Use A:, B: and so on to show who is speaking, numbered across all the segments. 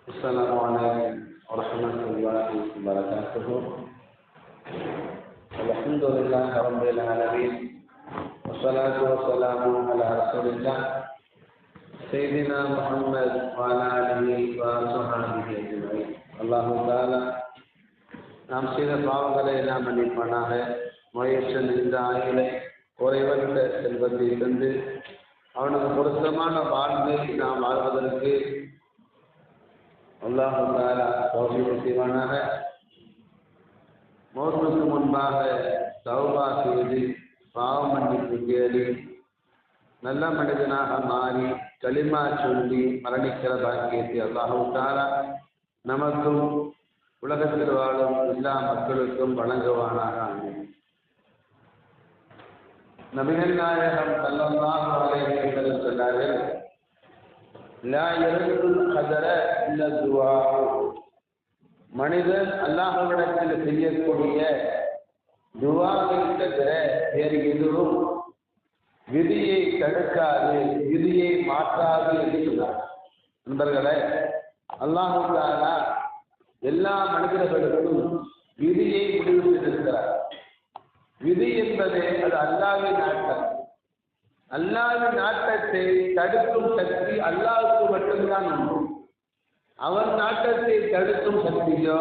A: السلام عليكم ورحمة الله وبركاته. الحمد لله رب العالمين والصلاة والسلام على رسول الله سيدنا محمد وعلى آله وصحبه أجمعين. الله تعالى நாம் செய்த பாவங்களை எல்லாம் மன்னிப்பானாக. நோயற்ற இந்த ஆயுளை குறைவற்ற செல்வத்தை தந்து அவனுக்கு பொருத்தமான வாழ்வை நாம் வாழ்வதற்கு அல்லாஹ் தஆலா தௌஃபீக் செய்வானாக. மௌத்துக்கு முன்பாக தௌபா செய்து பாவ மன்னிப்பு தேடி நல்ல மனிதனாக மாறி கலிமா சொல்லி மரணிக்கிற பாக்கியத்தை அல்லாஹ் தஆலா நமக்கும் உலகத்தில் வாழும் எல்லா மக்களுக்கும் வழங்குவானாக. நபிகள் நாயகம் ஸல்லல்லாஹு அலைஹி வஸல்லம் சொன்னார்கள், லா யர்துல் கதர இல்ல துஆ. மனிதன் அல்லாஹ்விடத்தில் செய்யக்கூடிய துஆவை தவிர வேறு எதுவும் விதியை தடுக்காது, விதியை மாற்றாது என்று சொன்னார். நண்பர்களே, அல்லாஹ் தஆலா எல்லா மனிதர்களுக்கும் விதியை முடிவு செய்திருக்கிறார். விதி என்பது அது அல்லாஹ்வின் நாட்டம். அல்லாஹ்வின் நாட்டத்தை தடுக்கும் சக்தி அல்லாஹ்வுக்கு மட்டும்தான் உண்டு. அவன் நாட்டத்தை தடுக்கும் சக்தியோ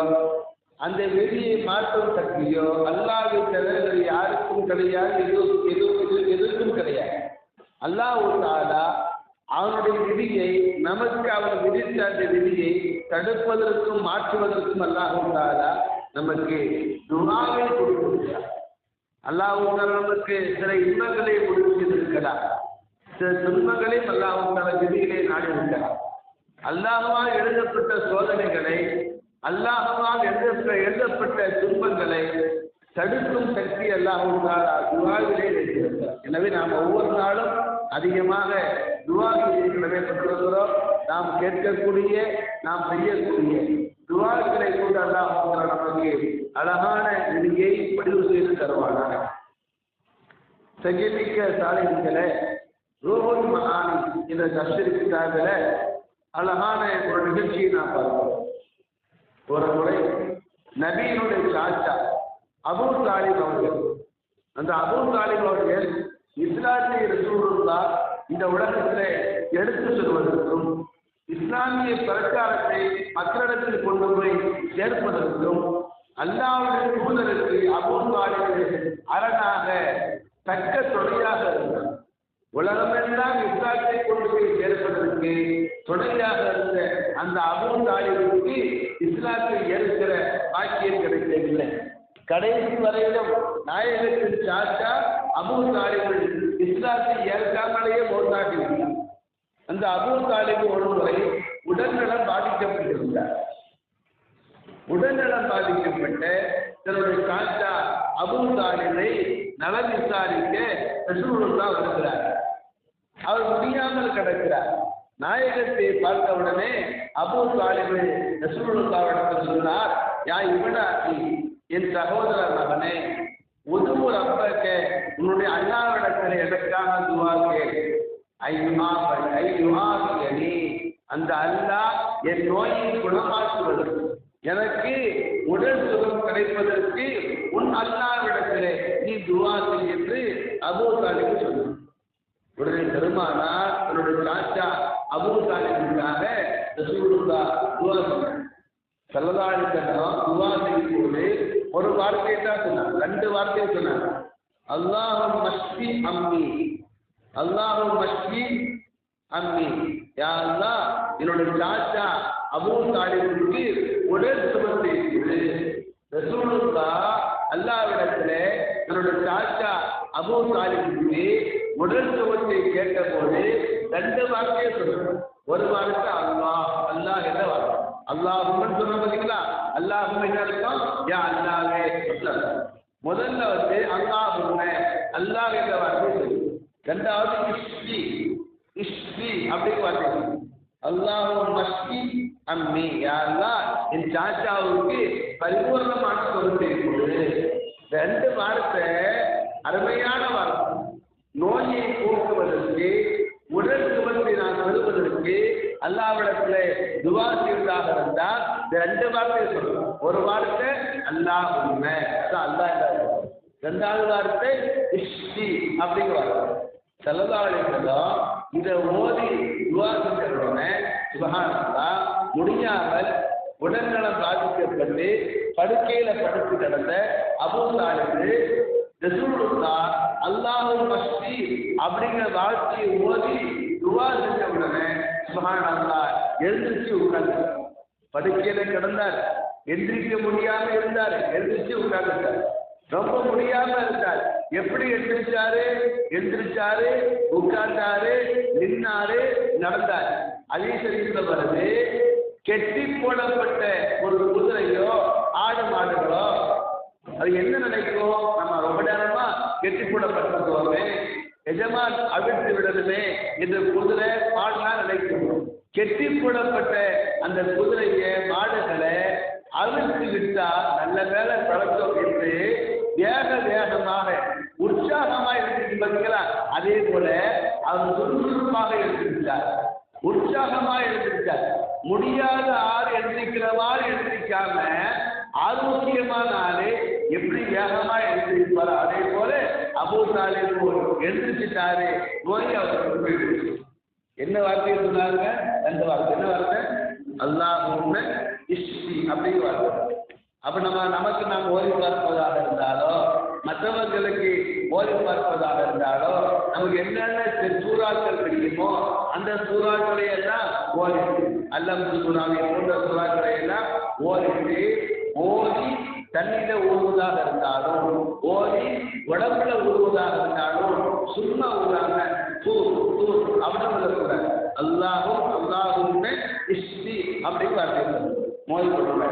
A: அந்த விதியை மாற்றும் சக்தியோ அல்லாஹ்வை தவிர யாருக்கும் கிடையாது, எதுக்கும் கிடையாது. அல்லாஹ் தஆலா அவனுடைய விதியை நமக்கு அவன் விதித்த அந்த விதியை தடுப்பதற்கும் மாற்றுவதற்கும் அல்லாஹ் தஆலா நமக்கு துஆவை கொடுத்திருக்கிறார். அல்லாஹ் நமக்கு சில இன்பங்களை கொடுத்திருக்கிறார், சில துன்பங்களையும் அல்லாஹ் விதிகளை நாடி இருக்கிறார். அல்லாஹ்வால் எழுதப்பட்ட சோதனைகளை, அல்லாஹ்வால் எழுதப்பட்ட துன்பங்களை தடுக்கும் சக்தி அல்லாஹ் துஆவிலே வைத்திருக்கிறார். எனவே நாம் ஒவ்வொரு நாளும் அதிகமாக துஆவிலே கடமைப்பட்டிருக்கிறோம். நாம் கேட்கக்கூடிய, நாம் செய்யக்கூடிய துஆக்களை கொண்டு அல்லாஹ் நமக்கு அழகான விதியை பதிவு செய்து தருவானாக. சங்கமிக்க சாலைகளே, ரூஹுல் மஆனி என்ற தஃசீர் கிதாபில் அழகான ஒரு நிகழ்ச்சியை நாம் பார்க்கிறோம். ஒரு முறை நபியினுடைய சாச்சா அபூ தாலிப் அவர்கள், அந்த அபூ தாலிப் அவர்கள் இஸ்லாமிய ரசூலுல்லாஹ் இந்த உலகத்தில் எடுத்து செல்வதற்கும் இஸ்லாமிய பிரச்சாரத்தை மக்களிடத்தில் கொண்டு போய் சேர்ப்பதற்கும் அல்லாஹ்வுடைய தூதருக்கு அபூ தாலிப் அரணாக தக்க துணையாக இருந்தார். உலகமெல்லாம் இஸ்லாத்தை கொண்டு போய் சேர்ப்பதற்கு துணையாக இருந்த அந்த அபூ தாலிபுக்கு இஸ்லாத்தை ஏற்கிற பாக்கியம் கிடைக்கவில்லை. கடைசி வரையிலும் நாயகத்தின் சாச்சா அபூ தாலிப் இஸ்லாத்தை ஏற்காமலேயே மௌத்தாகிவிட்டார். அந்த அபூ தாலிப் ஒரு முறை உடல்நலம் பாதிக்கப்பட்டிருந்தார். உடல்நலம் பாதிக்கப்பட்ட தன்னுடைய சாச்சா அபூ தாலிபை நலம் விசாரிக்க ரசூலுல்லாஹ் வருகிறார். அவர் முடியாமல் கிடக்கிறார். நாயகத்தை பார்த்தவுடனே அபூ தாலிப் ரசூலுல்லாஹ்விடம் சொன்னார், யா இப்னி, என் சகோதர மகனே, உதுவு ரப்பக, உன்னுடைய அல்லாஹ்விடத்தில் எனக்காக துஆ கேள். ஐயுஆஃபியனி, அந்த அல்லாஹ் என் நோயை குணமாக்குவதற்கு, எனக்கு உடல் சுகம் கிடைப்பதற்கு உன் அல்லாஹ்விடத்திலே நீ துஆ செய் என்று அபூ தாலிப் சொன்னார். உடனே பெருமானார் தன்னுடைய சாச்சா அபூ தாலிபுக்காக ரசூலுல்லாஹ் துஆ சொன்னார். ஸல்லல்லாஹு அலைஹி வஸல்லம் துஆ செய்யும்போது ஒரு வார்த்தையை தான் சொன்னார், ரெண்டு வார்த்தையை சொன்னார். அல்லாஹும்ம ஷ்ஃபி அம்மி, அல்லாஹும்ம ஷ்ஃபி அம்மி, யா அல்லாஹ் என்னுடைய சாச்சா அபூ தாலிபுக்கு உடல் சுகத்தை கொடு. ரசூலுல்லாஹ் அல்லாஹ்விடத்திலே என்னுடைய சாச்சா அபூ தாலிபுக்கு உடல் சுகத்தை கேட்டபோது ரெண்டு வார்த்தையை சொன்னார். ஒரு வார்த்தை அல்லாஹ், அல்லாஹ் என்ற வார்த்தை. அல்லாஹும்மன்னு சொன்ன பார்த்தீங்களா, அல்லாஹும்ம என்ன அர்த்தம்? யா அல்லாஹ்வே. முதல்ல அல்லாஹும்ம, அல்லாஹ் என்ற வார்த்தை சொல்லு. ரெண்டாவது இஷ்ஃபி, இஷ்ஃபி அப்படின்னு வார்த்தை. அல்லாஹும்ம ஷ்ஃபி அம்மி, யா அல்லாஹ் என் சாச்சாவுக்கு பரிபூர்ணமான சுகத்தை கொடு. ரெண்டு வார்த்தை அருமையான வார்த்தை. நோயை போக்குவதற்கு உடல் சுகத்தை நான் பெறுவதற்கு அல்லாஹ்விடத்துல துஆ செய்வதாக இருந்தால் இந்த 2 வார்த்தையை சொல்லணும். ஒரு வார்த்தை அல்லாஹ் உண்மை, அல்லாஹ் இல்ல. இரண்டாவது வார்த்தை இஷ்டி அப்படிங்கிற வார்த்தை. ஸல்லல்லாஹு அலைஹி வஸல்லம் இதை ஓதி துஆ செஞ்ச உடனே சுப்ஹானல்லாஹ் முடியாமல் உடல்நலம் பாதிக்கப்பட்டு படுக்கையில படுத்து கிடந்த அபூ தாலிப் ரசூலுல்லாஹ் அல்லாஹு மஸ்தி அப்படிங்கிற வார்த்தையை ஓதி துஆ செஞ்ச உடனே சுப்ஹானல்லாஹ் எழுந்திருச்சு உட்கார்ந்தார். படுக்கையில கிடந்தார், எந்திரிக்க முடியாம இருந்தார், எழுந்திரிச்சு உட்கார்ந்தார். ரொம்ப முடியாம இருந்தார். எப்படி எந்திரிச்சாரு, உட்கார்ந்தாரு, நின்னாரு, நடந்தார். அதே சரியில வருது, கெட்டி போடப்பட்ட ஒரு குதிரையோ ஆடு மாடுகளோ அது என்ன நினைக்கும்? நம்ம ரொம்ப நேரமா கெட்டி போடப்பட்டிருக்கோமே, எஜமான் அவிழ்த்து விடணுமே என்று குதிரை மாடுலாம் நினைக்கும். கெட்டி போடப்பட்ட அந்த குதிரையை மாடுகளை அவிழ்த்து விட்டா நல்ல வேலை பழக்கம் என்று வேகமாக உற்சாகமாக இருக்கு பார்த்தீங்களா? அதே போல அவர் சுறுசுறுப்பாக எழுந்திருச்சார், உற்சாகமாக எழுந்திருச்சார். முடியாத ஆறு எழுந்திருக்கிறவாறு எழுந்திருக்காம ஆரோக்கியமான ஆளு எப்படி வேகமா எழுந்திருப்பாரு, அதே போல அபூ தாலிப் எழுந்திருச்சுட்டாரு. நோய் அவருக்கு போயிடுச்சு. என்ன வார்த்தையை சொன்னாங்க? 2 வார்த்தை. என்ன வார்த்தை? அல்லாஹும்ம இஷ்ஃபி அப்படிங்கிற வார்த்தை. அப்ப நமக்கு நாம் ஓய்வு பார்ப்பதாக இருந்தாலோ, மற்றவர்களுக்கு ஓய்வு பார்ப்பதாக இருந்தாலோ, நமக்கு என்னென்ன சூறாக்கள் கிடைக்குமோ அந்த சூறாக்களை எல்லாம் ஓதிட்டு, அல்லம்து சூறாவை போன்ற சூறாக்களை எல்லாம் ஓதி தண்ணியில ஊறுவதாக இருந்தாலும், ஓதி உடம்புல ஊறுவதாக இருந்தாலும், சும்மா ஊறாம அப்படின்னு சொல்லக்கூடாது. அல்லாஹும் இஷ்டி அப்படின்னு வார்த்தை மோதி கொடுக்க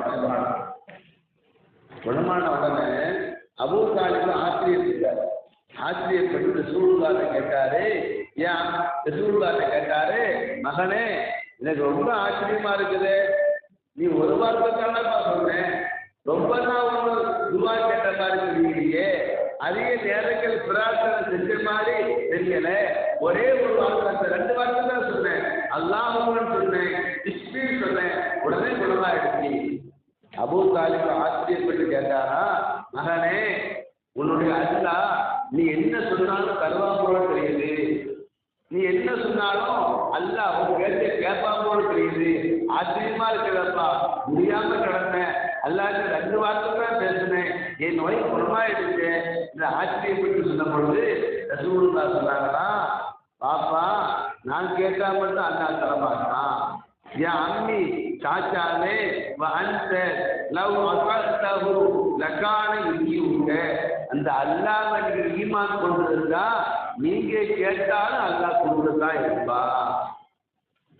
A: குணமான உடனே அபூ தாலிப் ஆச்சரியப்பட்டு ரசூலுல்லாஹ்ட்ட கேட்டாரு, மகனே எனக்கு ரொம்ப ஆச்சரியமா இருக்குது, நீ ஒரு வார்த்தை தானப்பா சொன்னேன், ரொம்ப நான் ஒன்று துவா கேட்ட மாதிரி தெரியலையே, அதிக நேரங்கள் பிரார்த்தனை செஞ்ச மாதிரி தெரியல, ஒரே ஒரு வார்த்தை 2 வார்த்தை தான் சொன்னேன், அல்லாஹ்வுன்னு சொன்னேன், இஸ்மின்னு சொன்னேன், உடனே குணமாயிடுச்சு. அபூ தாலிப் ஆச்சரியப்பட்டு கேட்டாரா, மகனே உன்னுடைய அல்லாஹ் நீ என்ன சொன்னாலும் தருவா போல தெரியுது, நீ என்ன சொன்னாலும் அல்லாஹ் உன் பேச்சை கேட்பா போல தெரியுது, ஆச்சரியமா இருக்கிறப்பா, முடியாம கிடந்தேன், அல்லாஹ் 2 வார்த்தை தான் பேசினேன், என் நோய் குணமாயிடுச்சு இந்த ஆச்சரியப்பட்டு சொன்ன பொழுது ரசூலுல்லாஹ் சொன்னாங்களா, பாப்பா நான் கேட்டா மட்டும் அல்லாஹ் தரமாட்டான், என் அம்மி சாச்சாலே லவ் அசாத்தஹு லகான யுஜீபுக, அந்த அல்லாஹ்வை நீங்க ஈமான் கொண்டிருந்தா நீங்க கேட்டாலும் அல்லாஹ் கொடுத்துதான் இருப்பா,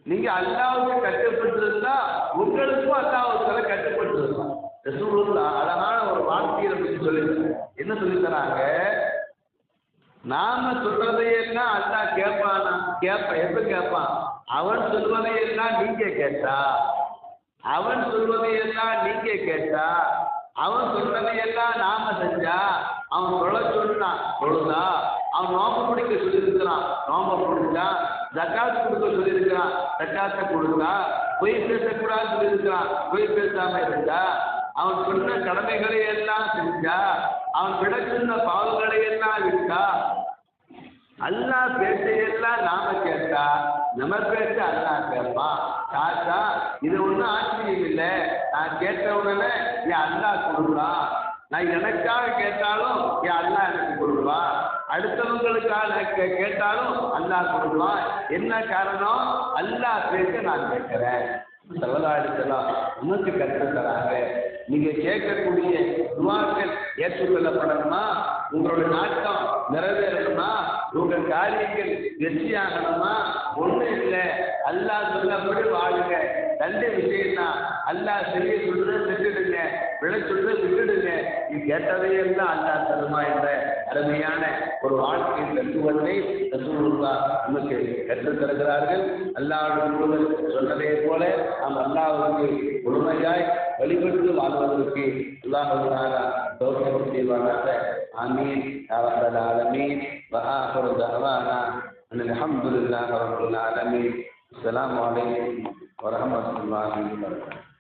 A: நீங்க அல்லாஹ்வுக்கு கட்டுப்பட்டிருந்தா உங்களுக்கும் அல்லாஹ்வுக்கு கட்டுப்பட்டிருக்கலாம். ரசூலுல்லாஹ் அழகான ஒரு வார்த்தையை பற்றி சொல்லிருக்காங்க. என்ன சொல்லி தராங்க? நாம சொல்றதையெல்லாம் அல்லாஹ் கேட்பானா? எப்ப கேட்பான்? அவன் சொல்வதையெல்லாம் நீங்க கேட்டா, அவன் சொல்வதையெல்லாம் நீங்க கேட்டா, அவன் சொல்றதையெல்லாம் நாம செஞ்சா, அவன் தொழுதா, அவன் நோம்பு பிடிக்க சொல்லியிருக்கிறான், நோம்பை பிடிச்சா, ஜக்காத் கொடுக்க சொல்லியிருக்கிறான், ஜக்காத்தை கொடுத்தா, பொய் பேசக்கூடாது சொல்லியிருக்கிறான், பொய் பேசாம இருந்தா, அவன் சொன்ன கடமைகளை எல்லாம் செஞ்சா, அவன் விட சொன்ன பாவங்களை எல்லாம் விட்டா, அல்லாஹ் பேச்சையெல்லாம் நாம கேட்டா நம்ம பேச்ச அல்லாஹ் கேட்பான். தாத்தா இது ஒன்றும் ஆச்சரியம் இல்லை, நான் கேட்ட உடனே என் அல்லாஹ் கொடுப்பான், நான் எனக்காக கேட்டாலும் என் அல்லாஹ் எனக்கு கொடுப்பான், அடுத்தவங்களுக்காக கேட்டாலும் அல்லாஹ் கொடுப்பான். என்ன காரணம்? அல்லாஹ் பேச்ச நான் கேட்கிறேன். ஸல்லல்லாஹு அலைஹி வஸல்லம் நமக்கு கற்றுத் தராங்க. நீங்க கேட்கக்கூடிய துஆக்கள் ஏற்றுக்கொள்ளப்படணுமா, உங்களுடைய நாட்டம் நிறைவேறணுமா, உங்க காரியங்கள் வெற்றியாகணுமா, ஒண்ணு இல்லை, அல்லாஹ் சொல்லப்படி வாழுங்க. 2 விஷயம் தான், அல்லாஹ் செய்ய சொல்றதை விட்டுடுங்க, விட சொல்றதை விட்டுடுங்க, நீ கேட்டதையெல்லாம் அல்லாஹ் தருமா என்ற அருமையான ஒரு வாழ்க்கை தத்துவத்தை ரசூலுல்லாஹ் நமக்கு கற்றுத் தருகிறார்கள். அல்லாஹ்வுடைய சொன்னதே போல நாம் அல்லாஹ்வுக்கு முழுமையாய் வழிபட்டு வாழ்வதற்கு அல்லாஹ் தௌஃபீக் செய்வானாக. ஆமீன் யா ரப்பல் ஆலமீன். வ ஆகிரு தஅவானா அல்ஹம்துலில்லாஹி ரப்பில் ஆலமீன். அஸ்ஸலாமு அலைக்கும் வரஹ்மத்துல்லாஹி வபரகாத்துஹு.